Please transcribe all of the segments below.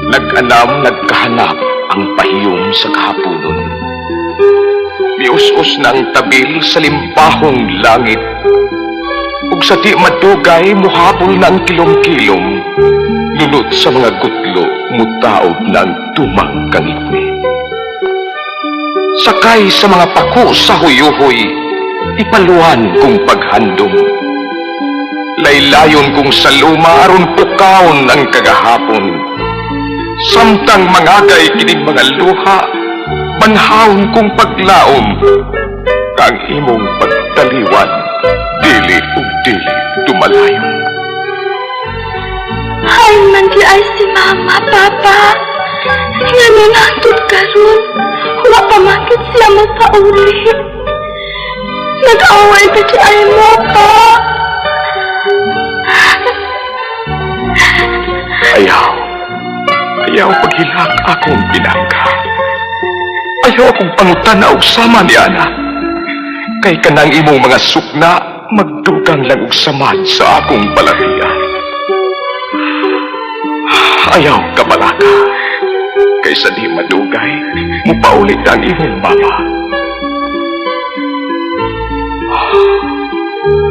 Nagkahanap ang pahiyom sa kahaponon. Mius-us na ang tabil sa limpahong langit. Ug sa di madugay, muhabol na ang kilom-kilom. Nunot sa mga gutlo, mutaob na ang tumang kangitni. Sakay sa mga pako sa huyuhoy, ipaluan kong paghandom. Laylayon kong sa luma aron pukaon ang kagahapon. Samtang mangagay kining mga luha, manhawon kong paglaom. Kang imong pagtaliwan, dili ug dili dumalayon. Ay, mandi ay si Mama, Papa. Nga nangatod karon, wala pa makit sila magpauli. Nag-away pa si ay mo, Pa. Ayaw paghilak akong pinangga. Ayaw akong pangutana og sama ni Ana. Kay kanang imong mga sukna, magdugang lang og samad sa akong balahian. Ayaw ka balaka. Kaysa di madugay, mupaulit ang imong mama.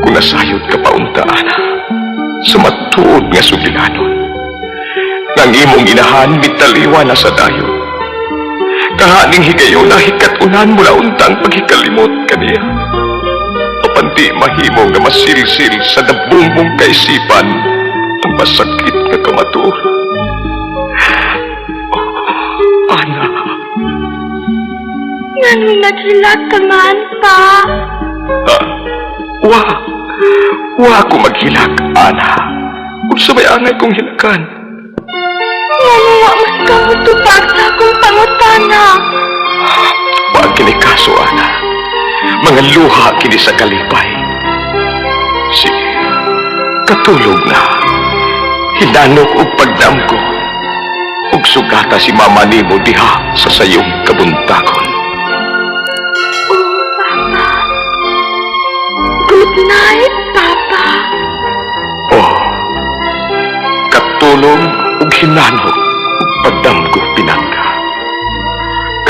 Kung nasayod ka pa unta, Ana, sa matuod nga sugilanon, nang imong inahan mitaliwa na sa dayo. Kahaning higayon na hikatunan mula untang paghikalimot kaniya. Apanti mahimong na masilsil sa nabumbong kaisipan ang masakit na kamatur. Oh, Ana. Nganong naghilat ka man, Pa? Wa ako maghilak, Ana. Kung sabay angay kong hilakan. Nganong wa man ka mutupag sa akong pangutana? Wa kini kaso, Ana. Mga luha kini sa kalipay. Sige, katulog na. Hinanok og pagdamko. Ug sugata si mama nimo diha sa sayong kabuntakon. Oh, Papa. Good night, Papa. Oh, katulog ug hinanok ug pagdamko pinangga.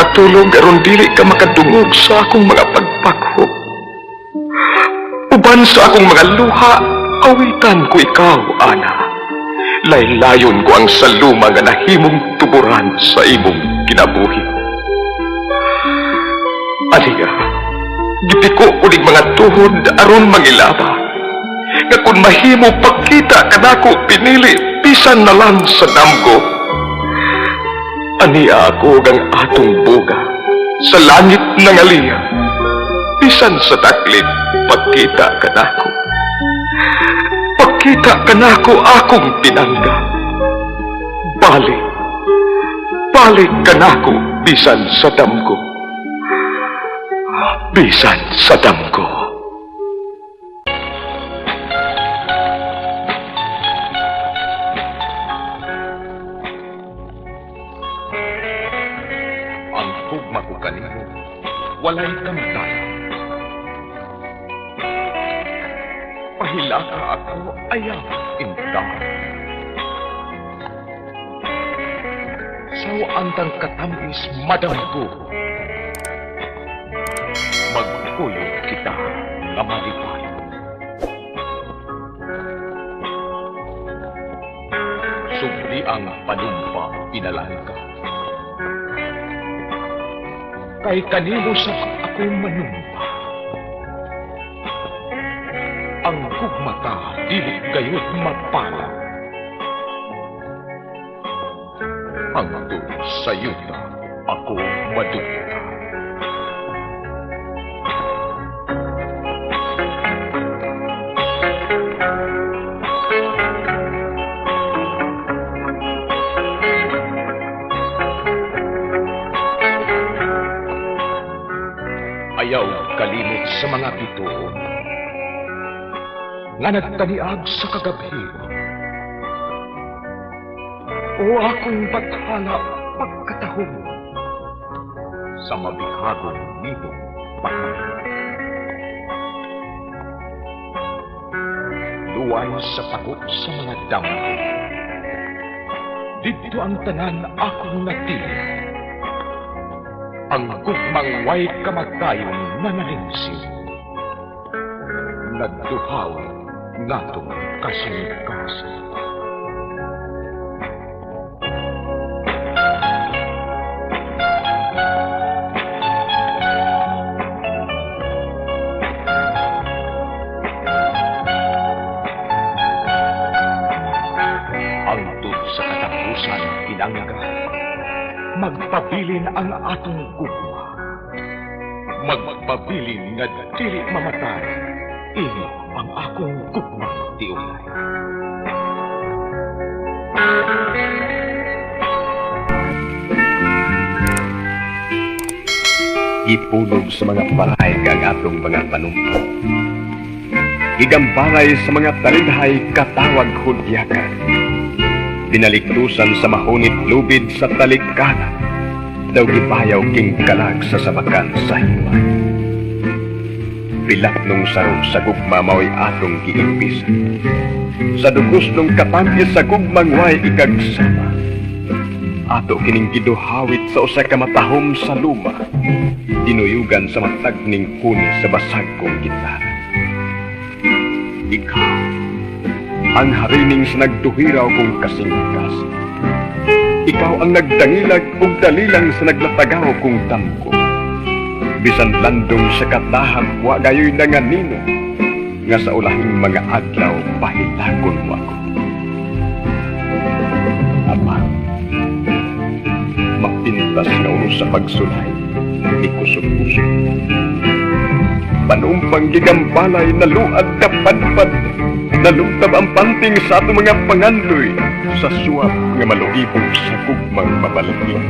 Katulog aron dili ka makadungog sa akong mga pagpakhop. Uban sa akong mga luha, awitan ko ikaw, Ana. Laylayon ko ang saluma nga nahimong tuburan sa imong kinabuhi. Aliga, gipiko ko ning mga tuhod aron mangilaba. Nga kung mahimo pagkita kanako pinili pisan na lang sa damgo. Ania ako ang atong buga sa langit ng aliya. Pisan sa taklit pagkita kanako. Pagkita kanako akong pinangga. Balik kanako bisan sa damgo. Bisan sa damgo. Ang hugma ko kanimo, walay kamtayan. Pahilaka ako, ayaw indahan. Saw antang katamis madamgo. Magpuyo kita nga malipay. Sugdi ang panumpa pinalangka. Kay kanimo sa ako manumpa. Ang gugmata dili gayud mapala. Hangtod sa yuta ako madugta. Ayaw kalimot sa mga bituon nga nagtaniag sa kagabi. O akong bathala pagkatahong sa mabihagong nitong patay. Luway sa takot sa mga damgo, dito ang tanan akong natili. Ang gugmang way kamatayon na nalingsin. Nagduhaw natong kasing-kasing. Hangtod sa katapusan kinangga, magpabilin ang atong gugma. Magpabilin nga dili mamatay, ini ang akong gugmang tiulay. Ipulog sa mga paray ang atong mga panumpa. Igambaray sa mga talidhay katawag hudyakan. Dinaliktusan sa mahunit lubid sa talikana, daw gibayaw king kalag sa sabakan sa hiwa. Pilat nung sarong sa gugma mao'y atong giimpisan. Sa dugos nung katampi sa gugmang way ikagsama. Ato kining giduhawit sa usa ka matahom sa luma. Dinuyugan sa matag ning huni sa basag kong gitara. Ikaw, ang harining sa nagduhiraw kong kasing-kasing. Ikaw ang nagdangilag ug dalilang sa naglatagaw kong tamko. Bisan landong sa katahag wa gayoy nanganino, nga sa ulahing mga adlaw pahilagon mo ako. Ama, mapintas na ulo sa pagsulay, di kusog-kusog. Panumpang gigambalay na luad kapadpad, nalungtab ang panting sa ato mga pangandoy sa suwap nga maluibog sa gugmang mabalagya.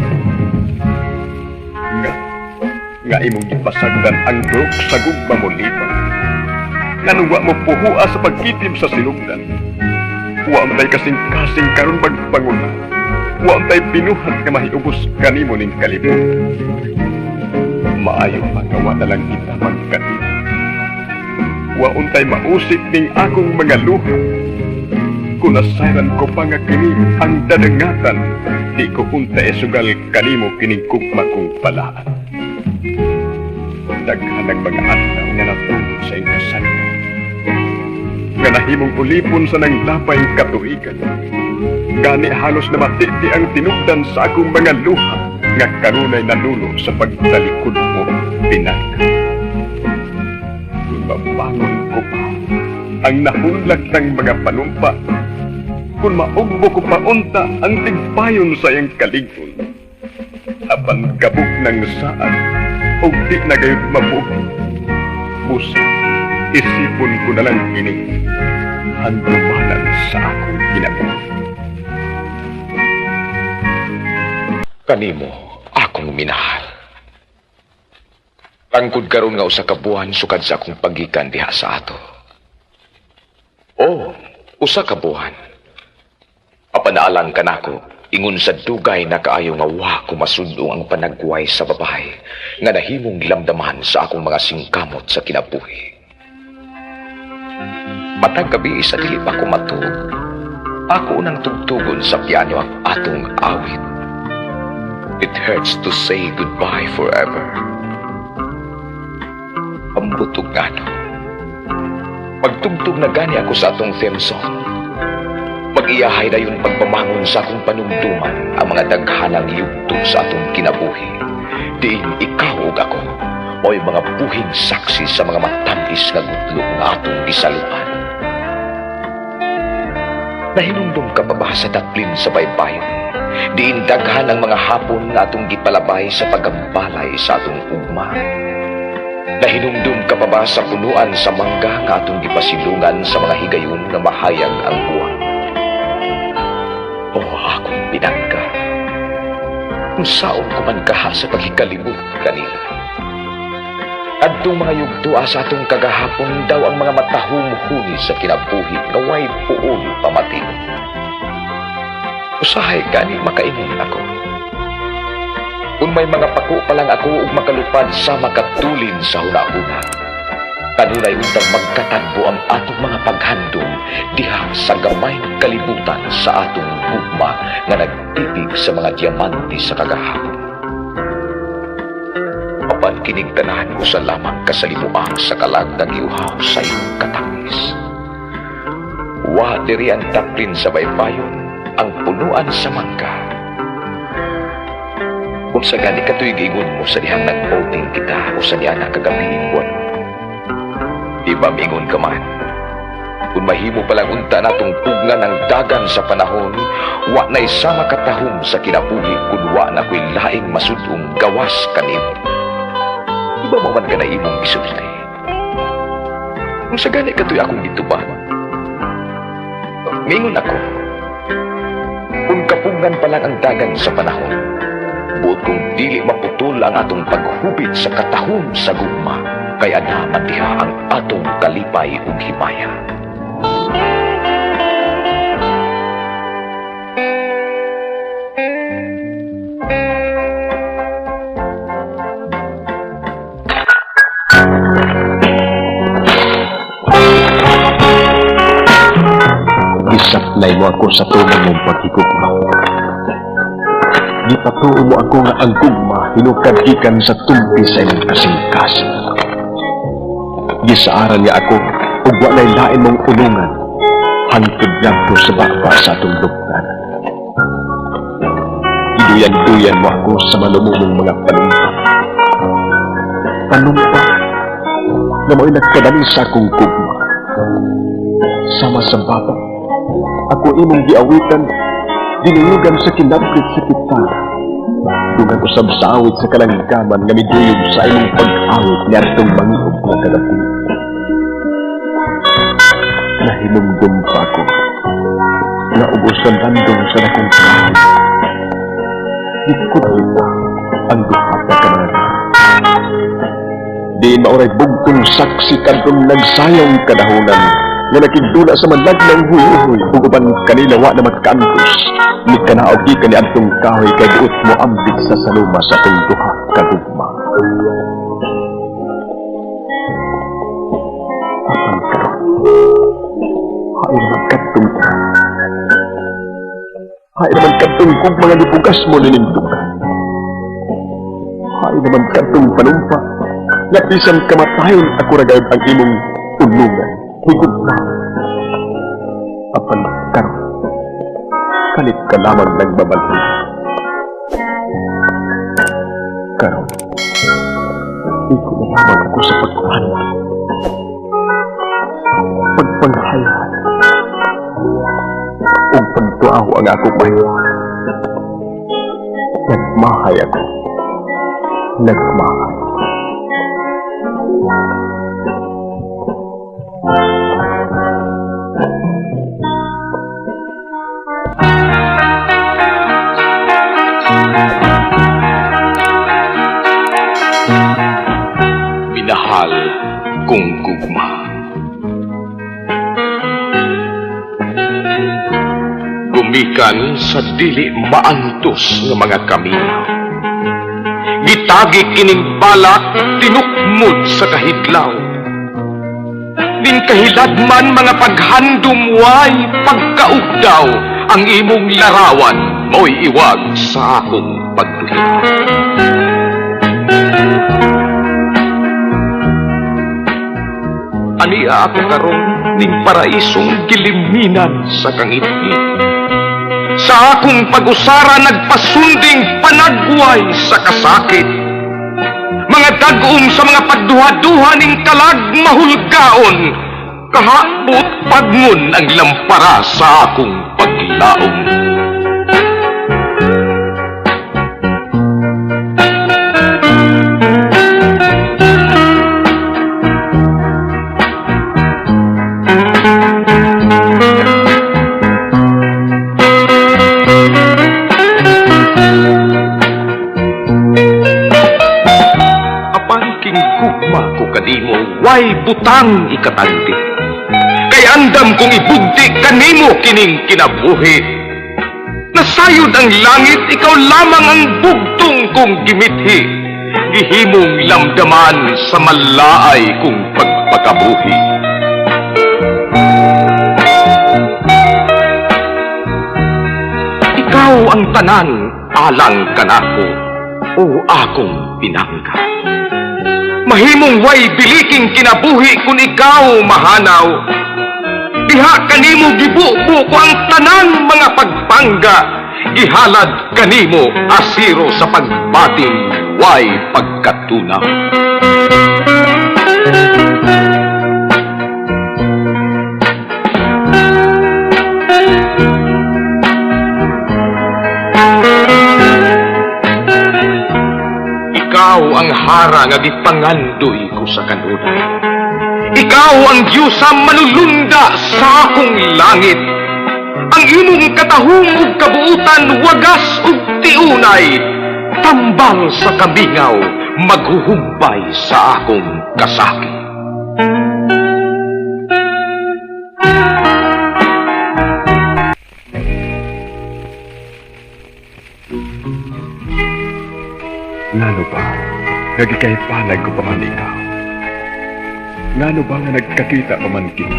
Nga imong gipasagdan ang durok sa gugma mo lipan. Nanuwa mo puhua sa pagkitib sa silugdan. Wa tay kasing-kasing karon pagpanguna. Wa tay binuhat nga mahiubos kanimo ning kalibot. Maayo magawa na lang kita magkatib. Wa untay mausik ning akong mga luha. Kung nasayran ko pa nga kini ang dadangatan, di ko untay sugal kanimo kining kugma kong palaan. Daghan ang mga adlaw nga natungod sa iyong kasalan. Nga nahimong ulipon sa nanglapay katuigan. Gani halos na matiti ang tinugdan sa akong mga luha nga kanunay nanulo sa pagtalikod mo pinaka. Kung mabangon ko pa ang nahunlak ng mga panumpa, kung maugbo ko pa unta ang tigpayon sa iyong kalingon, apan kabuk ng saan o di na gayon mabuhi. Pusa, isipon ko na lang ini, handumanan sa akong ginagawa. Kanimo, akong minahal. Tangkod karon nga usa ka buwan sukad sa akong pagikan diha sa ato. Oh, usa ka buwan. Apanaalang ka nako, ingon sa dugay na kaayo nga wa ko masundo ang panagway sa babae nga nahimong gilamdaman sa akong mga singkamot sa kinabuhi. Matag gabi sa dili pa ko matulog, ako nang tugtugon sa piano ang atong awit. It hurts to say goodbye forever. Ambutog nga no. Pagtugtog na gani ako sa atong theme song. Mag-iyahay na yung pagpamangon sa akong panumduman ang mga daghanang yugto sa atong kinabuhi. Diin ikaw ug ako o yung mga buhing saksi sa mga matamis nga gutlo nga atong gisalupan. Nahinumdum ka pa ba sa tatlin sa baybayon? Diin daghan ang mga hapon nga atong gipalabay sa pagambalay sa atong ugma. Nahinumdum ka pa ba sa punuan sa mangga nga atong gipasilungan sa mga higayon na mahayag ang buwan? O akong pinangga, kung saon ko man kaha sa paghikalibot kanila. Adtong mga yugtua sa atong kagahapon daw ang mga matahumuhuni sa kinabuhi nga way puol pamatin. Usahay gani makaingon ako. Kung may mga pako pa lang ako ug makalupad sa makatulin sa huna-huna, Kanunay untang magkatagbo ang atong mga paghandom diha sa gamay ng kalibutan sa atong gugma nga nagtipig sa mga diamante sa kagahapon. Apan kining tanan ko sa lamang kasalimuang sa kalag ng iuhaw sa iyong katangis. Wa diri ang taplin sa baybayon, ang punuan sa mangga. Kung sa gani kato'y giingon mo sa dihang nag-outing kita o sa diyan na kagabihin buwan, di ba mingon ka man? Kung mahimo palang unta natong tugnan ng dagan sa panahon, wa na isa makatahom sa kinabuhi kung wa na ko'y laing masudong gawas kanimo. Di ba maman ka na imong gisulti? Kung sa gani kato'y akong gituban, mingon ako, kung kapugnan pa lang ang dagan sa panahon, buot kung dili maputol ang atong paghubit sa katahom sa gugma, kaya na matiha ang atong kalipay ug himaya. Gisaklay mo ako sa tunang mong paghigugma. Gipatuo mo ako nga ang gugma hinukad-ikan sa tumpi sa imong kasing-kasing. Gisaaran niya ako ug walay lain mong ulungan hangtod lang ko sa baba sa atong luptan. Iduyan-duyan mo ako sa malumumong mga panumpa. Panumpa na mo'y nagkadali sa akong gugma. Sama sa baba, ako imong giawitan, dinulugan sa kinabrit sa kita. Dugan usab sa awit sa kalanggaman nga miduyog sa imong pag-awit ni atong mangiog nga kagabi. Nahinumdum pa ako na ubusan landong sa nakong kahay. Ikot kita ang duha pa kanaran. Di mauray bugtong saksi kadtong nagsayang kadahunan nga nakigdula sa manlagnang huy-huy ug uban kanila wa na magkaantos. Ni kanaog ka ni adtong kahoy kay buot mo ambit sa saluma sa atong duha ka gugma. Apan karon, hain naman kadtong hain naman kadtong kung mga nipugas mo ninimdugan. Hain naman kadtong panumpa nga bisan kamatayon ako ragayod ang imong ulungan. Higod na. Apan karon, kalit ka lamang nagbabalik. Karon, higod na lamang ako sa pagpahanda. Pagpanghayahan. O pagtuaw ang akong bayan. Nagmahay ako. Nagmahay. Minahal kong gugma. Gumikan sa dili maantos nga mga kamino. Gitagi kining balak, tinukmod sa kahidlaw. Din kahilagman mga paghandom way pagkaugdaw, ang imong larawan mo'y iwag sa akong pagduhit. Ania ako karon ning paraisong giliminan sa kangit-ngit. Sa akong pag-usara nagpasunding panagway sa kasakit. Mga dagom sa mga pagduha-duha ning kalag mahulgaon. Kahapot pagmun ang lampara sa akong paglaom. Kanimo way butang ikatanti. Kay andam kong ibugti kanimo kining kinabuhi. Nasayod ang langit, ikaw lamang ang bugtong kong gimithi. Gihimong lamdaman sa malaay kong pagpapalala. pagkabuhi. Ikaw ang tanan alang kanako o akong pinangga. Mahimong way biliking kinabuhi kung ikaw mahanaw. Diha kanimo gibubo ko ang tanan mga pagpangga. Ihalad kanimo asiro sa pagbating way pagkatunaw. Ikaw ang hara nga gipangandoy ko sa kanunay. Ikaw ang Diyos sa manulunda sa akong langit. Ang imong katahong ug kabuutan wagas ug tiunay. Tambal sa kamingaw maghuhumpay sa akong kasakit. Ngano ba, nagikaipanag ko pa man ikaw? Ngano ba nga nagkakita pa man kita?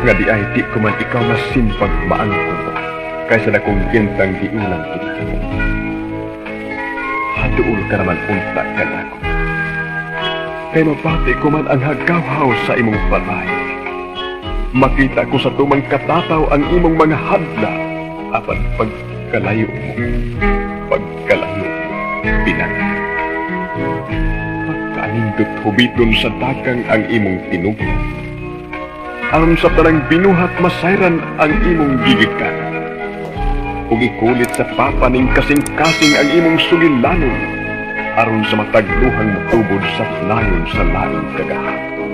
Nga di ay di ko man ikaw masimpag maangkong kaysa na kung gintang giulang kita. Hatuol ka naman unta ka na ako. Kaya mapati ko man ang hagawhaw sa imong patay. Makita ko sa tumang katataw ang imong mga hadla apan pagkalayo mo, pagkalayo mo, pinanay. Pagkaanindot hubiton sa dagang ang imong tinugan. Aron sa tanang binuhat masayran ang imong gigikan. Ug ikulit sa papaning kasing-kasing ang imong sulilanon aron sa matagluhang matubod sa layon sa laing kagahapon.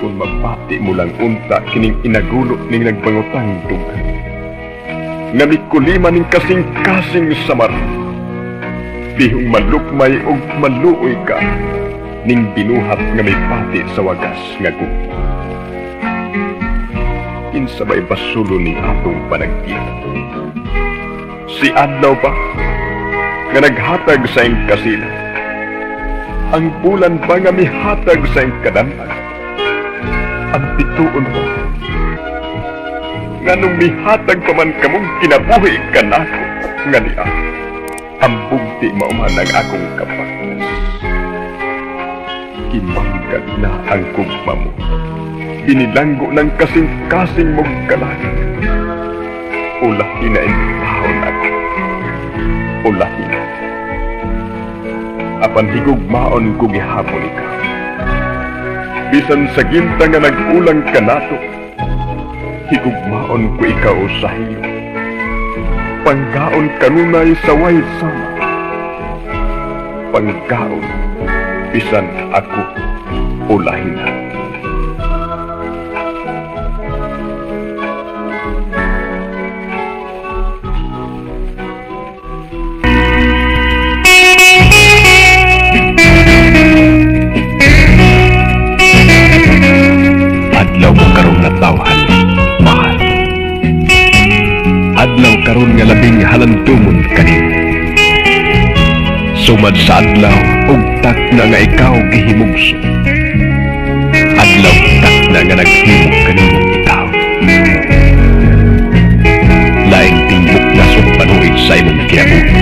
Kung mapati mo lang unta kining inagulo ning nagbangutang dugan. Nga mikulima ning kasing-kasing sa mara. Bihong malukmay ug maluoy ka ning binuhat nga may pati sa wagas nga gusto. Insabay basulo ni atong panagkita. Si Adlaw ba nga naghatag sa iyong kasilan? Ang bulan ba nga mihatag sa iyong kadanag? Ang bituon ba nga nung mihatag pa man kamong kinabuhi ka na ako nga niya ang bugti mauman ang akong kapaknas. Kimanggag na ang kugma mo. Binilanggo ng kasing-kasing mong kalangan. Ulahin na intahon ako. Ulahin na. Apan higugmaon ko gihapon ikaw. Bisan sa ginta nga nag-ulang ka nato, higugmaon ko ikaw sa hiyo. Panggaon kanunay sa way sama. Panggaon bisan ako ulahin na. Adlaw mo karon na tawhan, mahal. Adlaw karon nga labing halantumon kanimo. Sumad sa adlaw ug tak na nga ikaw gihimugso. Adlaw tak na nga naghimog kanimo ikaw. Laing timbuk na panuig sa imong kinabuhi.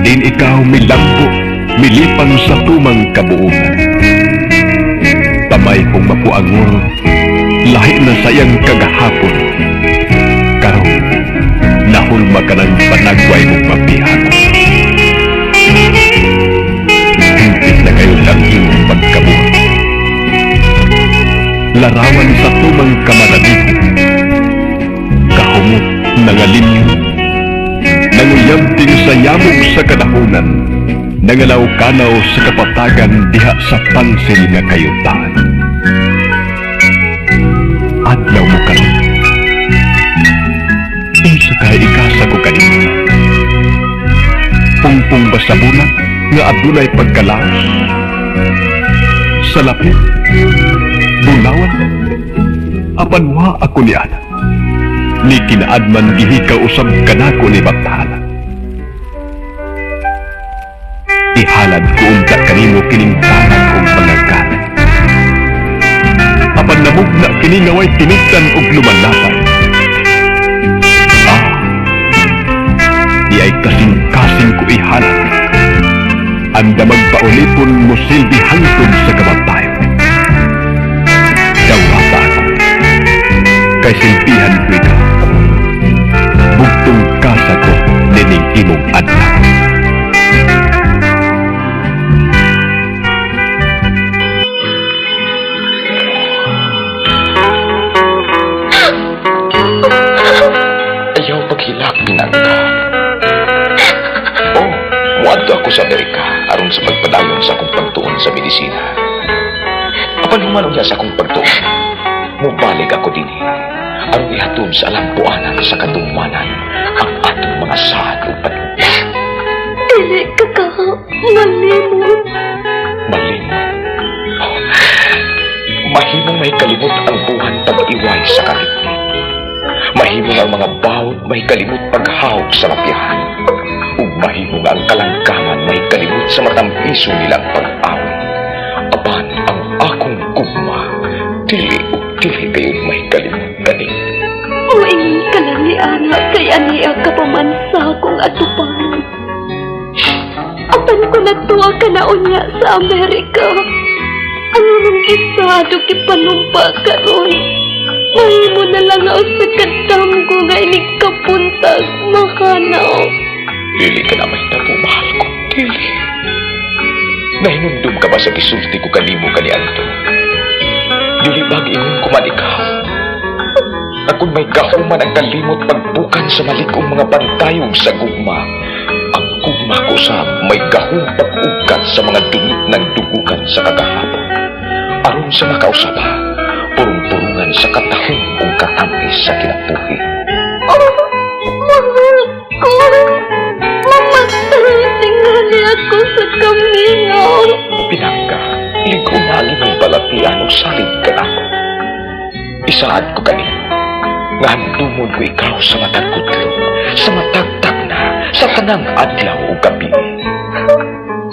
Din ikaw milambo, milipang sa tumang kabuugan. Pamay kong mapuangon, lahi na sayang kagahapon. Karon, nahulma ka ng panagway mong mapihan. Hintid na kayo lang iyong pagkabuhat. Larawan sa tumang kamanaligo. Kahumot nangalinyo. Nanguyamting sa yamog sa kadahunan. Nangalaw-kanaw sa kapatagan diha sa pansin nga kayutaan. Adlaw mo karon. Isa kay ikasa ko kanina. Pungpong ba sa bulan nga adunay pagkalaos? Sa lapit, bulawan, apanwa ako ni Ana. Ni kinaadman gihika usab kanako ni Bathala. ihalad ko unta kanimo kining tangan kong pangagat. Apan namugna kini nga way tinigtan og lumalapay. Di ay kasing-kasing ko ihalad. Anda magpaulipon mo silbi hangtod sa kamatayon. Dawata ako. Kay silbihan ko ikaw. Bugtong kasa ko nining imong adlaw. Ayaw paghilak pinangka. Oh, muadto ako sa Amerika aron sa pagpadayon sa akong pagtuon sa medisina. Apan humano niya sa akong pagtuon, mubalik ako din aron ihatod sa alampuanan sa katumanan ang atong mga saad o panupa. Dili ka ka malimot. Malimot. Oh, mahimong may kalimot ang buwan pag-iway sa kalipit. Mahimong ang mga bawod may kalimot paghawak sa lapihan. Ug mahimong ang kalangkaman may kalimot sa matampiso nilang pag-awit. Apan ang akong gugma, dili kayo'y may kalimot kanin. Muingin ka lang ni Ana kay aniya ka pamansa kong atupan. Apan ko natuwa ka na unya sa Amerika. Ano nung isado kipanumpa ka ron? Mahimo na lang ako sa kadam ko nga inigkapuntag makanaw. Dili ka na may napumahal ko, dili. Nahinumdum ka ba sa gisulti ko kanimo kaniadto? Dili bag ingon ko man ikaw. Akong may kahuman ang kalimot pagbukan sa malikong mga bantayog sa gugma. Ang gugma ko sa may gahong pag-ugat sa mga dungit ng dugukan sa kagahapon. Aron sa makausapa, purong-purungan sa katahong kong katamis sa kinabuhi. Oh, mahal ko. Mamatay tingali ako sa kamingaw. Pinangga, ligo na ang imong balatian o salid ka na ako. Isaad ko kanino, nga handumon ko ikaw sa matag kutlo, sa matagtag na, sa tanang adlaw o gabi.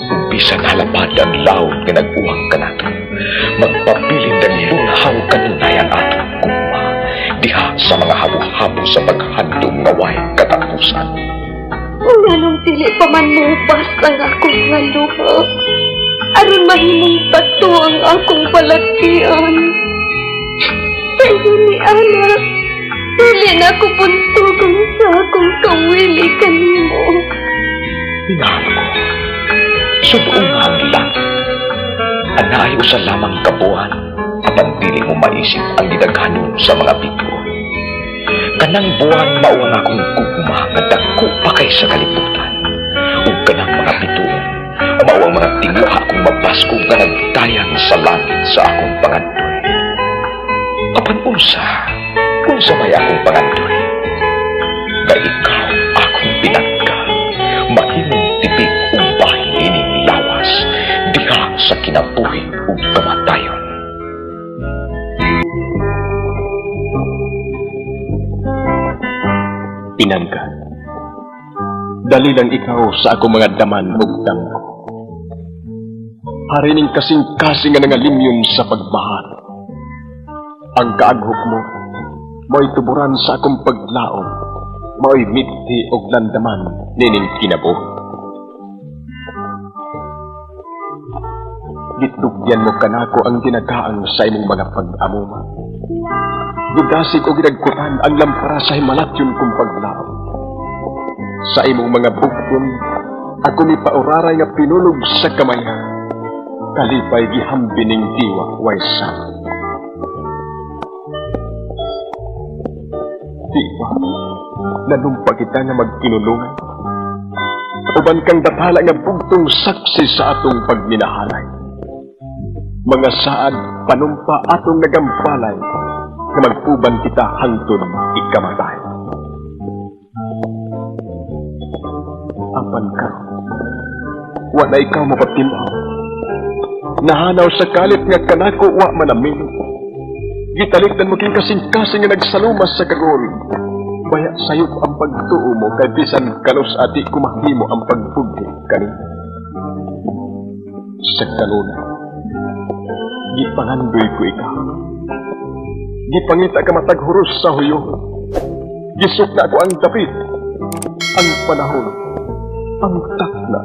Umpisa na lapad ang laod nga nag-uwang ka na to, magpabilin ng lunhaw kanunay ang atong gugma, diha sa mga habo-habo sa paghandom nga way katapusan. Nganong dili pa man mupas ang akong nga luha. Aron mahimong pato ang akong balatian. Pero ni Ana, dili na ako puntugan sa akong kawili kanimo. Hinahal ko, suduungan lang. Anay usa lamang kabuhan, apan dili mo maisip ang gidaghanon sa mga bituon. Kanang buwan mauang akong gugma nga dako pa kay sa kalibutan. Ug kanang mga bituon, mauang mga tinguha akong mabasko nga nagtayang sa langit sa akong pangandoy. Apan unsa may akong pangandoy? Nga ikaw akong pinagka, mahimong tibig ug bahin ining lawas, diha sa kinabuhi ug kamatayon. Pinangga, dali lang ikaw sa akong mga daman ug damgo. Harining kasing-kasing nga nangalimyon sa pagmahal. Ang kaaghok mo, mo'y tuburan sa akong paglaom, mo'y mithi og landaman nining kinabuhi. Gitugyan mo kanako ang ginagaang sa imong mga pag-amuma. Gidasig o ginagkutan ang lampara sa himalatyon kong paglaom. Sa imong mga bukton, ako ni pauraray nga pinulog sa kamaya, kalipay gihambining diwa waysa. Diwa, nanumpa kita nga magkinulungan. Uban kang dathala nga bugtong saksi sa atong pagminahalay. Mga saad, panumpa atong nagampalay, nga magpuban kita hangtod ikamatay. Apan ka, wala ikaw mapatimaw. Nahanaw sa kalit nga kanako wa manamin. Gitalikdan mo king kasing-kasing nga nagsalumas sa karon. Baya sayop ang pagtuo mo kay bisan kalos ati kumahimo ang pagpugli kanina. Sa kanuna, gipangandoy ko ikaw. Gipangita ka mataghuros sa huyo. Gisuk na ako ang dapit. Ang panahon, ang takna.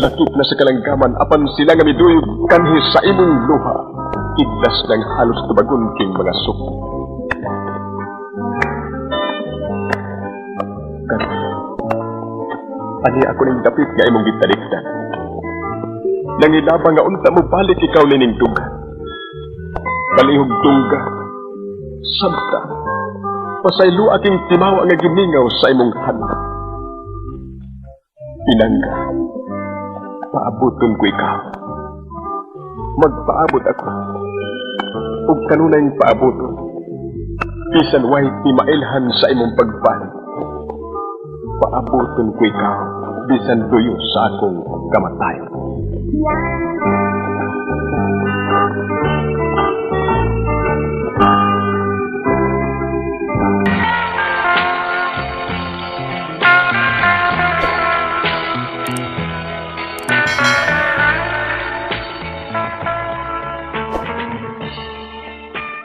Lakip na sa kalanggaman apan sila nga miduyog kanhi sa imong luha. Iglas ng halos tubagon king mga suko. Ani ako ning dapit nga imong gitalikdan. Nangilabang nga unta mo balik ikaw nining duga. Kalihog duga, sabta, pasaylo aking timaw nga gimingaw sa imong hana. Pinangga, paabuton ko ikaw. Magpaabot ako, ug kanunay paabuton. Bisan way ti mailhan sa imong pagbalik. Paabuton ko ikaw, bisan tuyo sa akong kamatayon.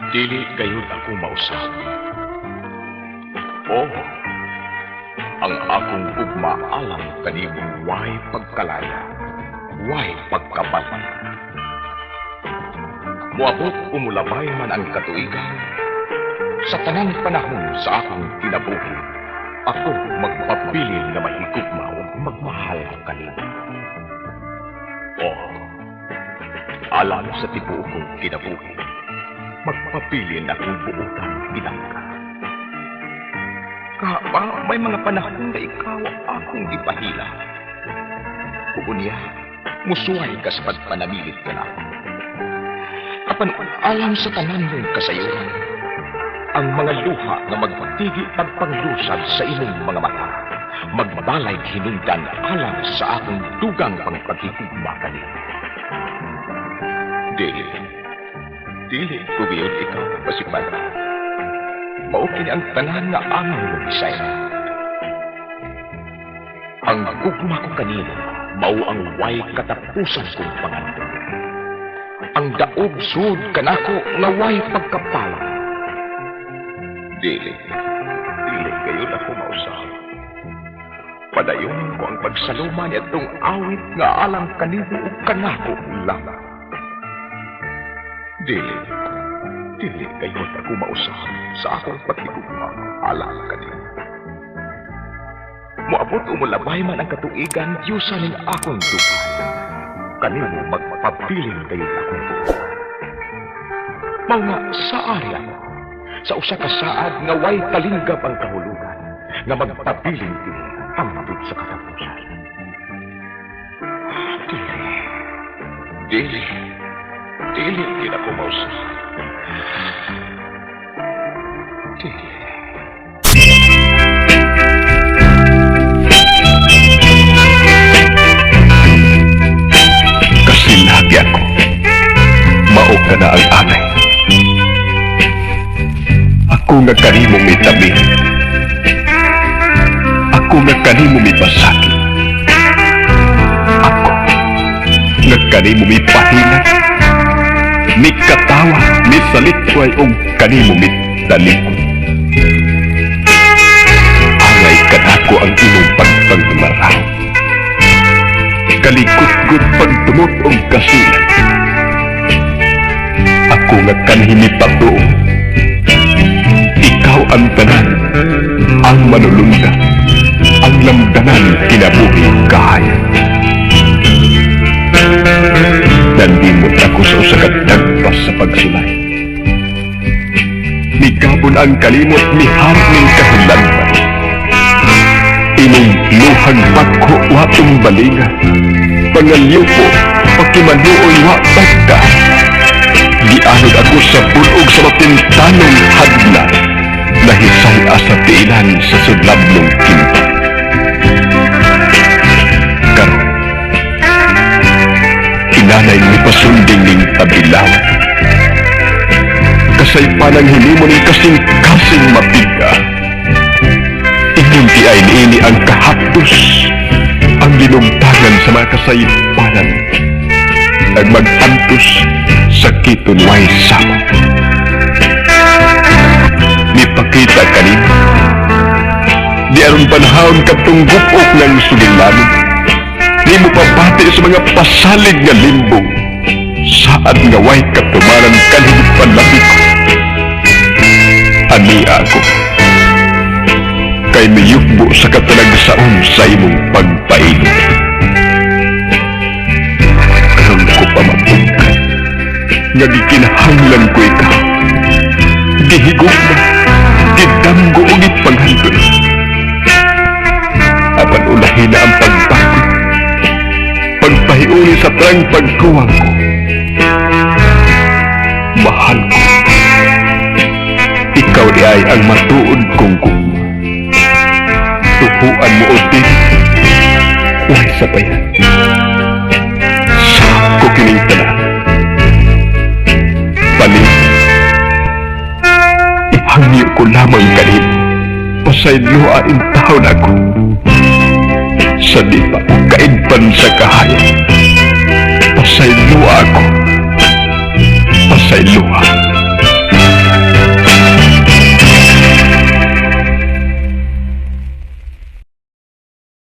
Dili gayud ako mausap. Oh, ang akong ugma alam kanimong way pagkalaya, way pagkabatan. Muabot umulabay man ang katuigan, sa tanang panahon sa akong kinabuhi, ako magpabilin na mahigugma o magmahal kanimo. Oh, alam sa tibuo kong kinabuhi, magpabilin akong buutan pinangka. Kahaba, may mga panahon na ikaw akong ipahila. Pugunya, musuhay ka sa pagpanamilit ka na. Apan alam sa tanan mong kasayuran, ang mga luha na magpatigi pagpanglusad sa imong mga mata, magbalay hinundan alam sa akong dugang pangpagkikugma kanina. Dili ko gayon ikaw pasipada. Paukin ang tanan na amang mong isaya. Ang gugma ko kanina, mao ang way katapusan kong panganto. Ang daog sud kanako nga way pagkapala. Dili gayon ako mausaw. Padayon ko ang pagsaluman itong awit nga alang kanimo ug kanako lamang. Dili gayon ako mausap sa akong patigugma alang kanimo. Muabot umulabay man ang katuigan, diyusan ng akong dugan. Kanimo magpabiling gayon akong buwan. Mga saari ako, sa usa ka saad nga way kalinggap ang kahulugan, nga magpabiling din hangtod sa katapusan. Dili din ako mausap. Kasi lagi ako, mao ka na ang anay. Ako nga kanimo may tabi. Ako nga kanimo may pasakit. Ako nga kanimo may pahilan. May katawa, may salitway o kanimo may talikod. Angay kanako ang imong pagpangmaraw. Kalikot-gut pagtumot o kasilan. Ako nga kanhimi patuo. Ikaw ang tanan, ang manulunda, ang lamdanan kinabuhi kahaya. Nandimot ako sa usakat nagpas sa pagsulay. Mikabon ang kalimot ni Harning kahulagman. Ining luhag pagko watong baliga. Pangalyo po, pakimanuoy wa bagda. Gianod ako sa bulog sa mapintanong hadla. Nahisay asa tiilan sa sudlablong kinta. Karon, inanay ni pasunding ning tabilawan. Kasay panang hinimo ning kasing-kasing mapiga. Inunti ay niini ang kahapdos, ang linumtagan sa mga kasaypanan. ang mag-antos sa kiton way sama. Nipakita kanina, di aron panahon katong gupok ng sugilanon. Di mo pabati sa mga pasalig nga limbong, saad nga way katumaran kanina panlapit ko. Ani ako, kay miyukbo sa katalagsaon sa imong pagpainit. Karon ko pamabot nga gikinahanglan ko ikaw. Gihigog na, gidamgo o gipanghandol. Apan ulahin na ang pagbago, pagpahiuli sa trang pagkuwang ko. Mahal ko, ikaw di ay ang matuod kong gugma. Tuhuan mo o din, huwag sa bayan. Sakop ko kining tanan. Palit, ihangyo ko lamang kanin, pasayloain taon ako. Sa di pa kaidpan sa kahayag,